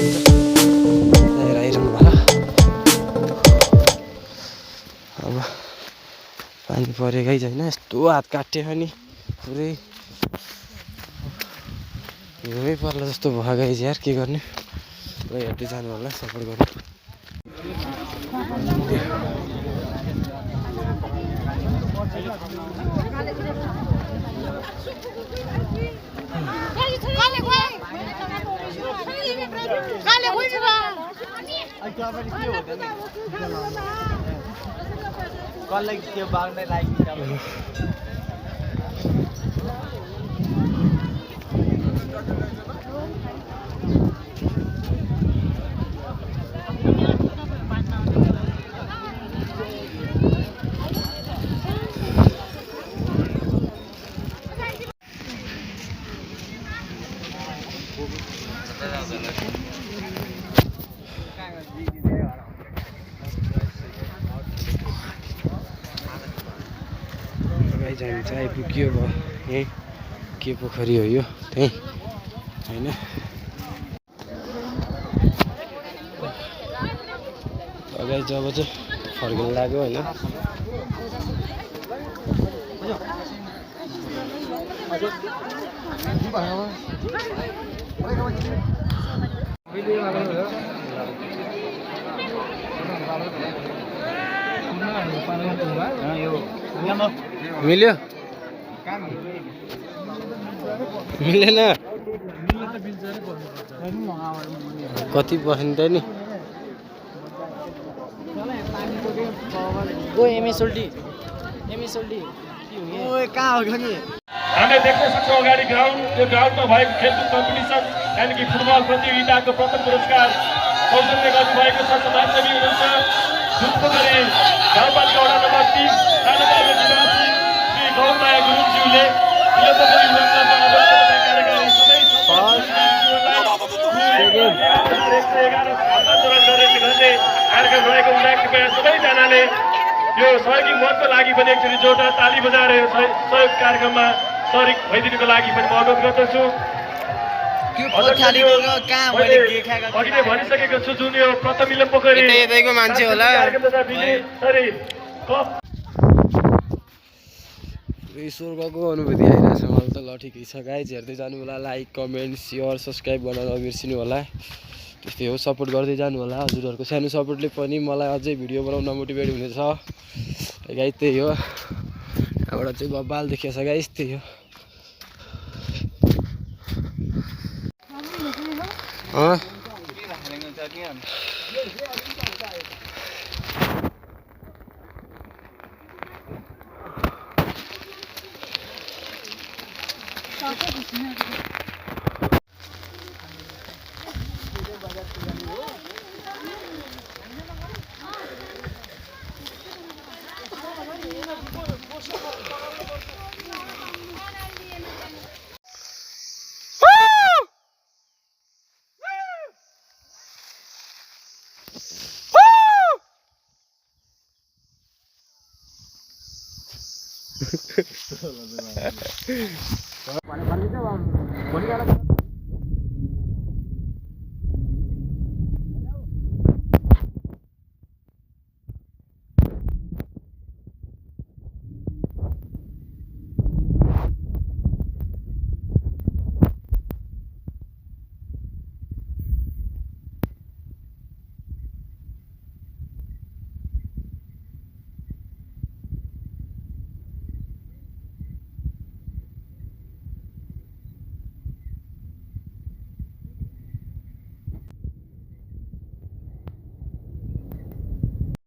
आइरहनु भयो अब पानी परेकै छैन यस्तो हात काट्यो अनि पुरै हिउँमै पर्ला जस्तो भयो गाइज यार के गर्ने ल हेर्दै जानु होला सपोर्ट गर्नु कसलाई त्यो बाग्नै लाग्यो हामी चाहिँ आइपुग्यो अब यहीँ के पोखरी हो यो त्यहीँ होइन अगाडि जब चाहिँ फर्किनु लाग्यो होइन मिल्यो मिलेन कति पर्सेन्ट नि कहाँ हो नि हामीले देख्न सक्छौँ अगाडि ग्राउन्ड त्यो ग्राउन्डमा भएको खेलकुद कम्पिटिसन यानि कि फुटबल प्रतियोगिताको प्रथम पुरस्कार सौजन्य गर्नुभएको छ समाजसेवी हुनुहुन्छ जुनपोखरी गाउँपालिका वडा नम्बर 3 सानोपाबे निवासी श्री गौरमाया गुरुङज्यूले यो पोखरी हुनुहुन्छ अध्यक्षता कार्यकारी सबै कार्यक्रम रहेको हुँदा कृपया सबैजनाले यो सहयोगी महत्त्वको लागि पनि एकचोटि जोरदार ताली बजाएर यो सहयोग कार्यक्रममा सहयोग भइदिनुको लागि पनि म अनुरोध गर्दछु अघि नै भनिसकेको छु जुन यो प्रथम मिलन पोखरी यतैको मान्छे होला स्वर्गको अनुभूति आइरहेछ मलाई त ल ठिकै छ गाइज हेर्दै जानु होला लाइक कमेन्ट सेयर सब्सक्राइब गर्न नबिर्सिनु होला त्यस्तै हो सपोर्ट गर्दै जानु होला हजुरहरूको सानो सपोर्टले पनि मलाई अझै भिडियो बनाउन मोटिभेट हुनेछ गाइज त्यही हो यहाँबाट चाहिँ बब्बाल देखिएछ गाइज त्यही हो भने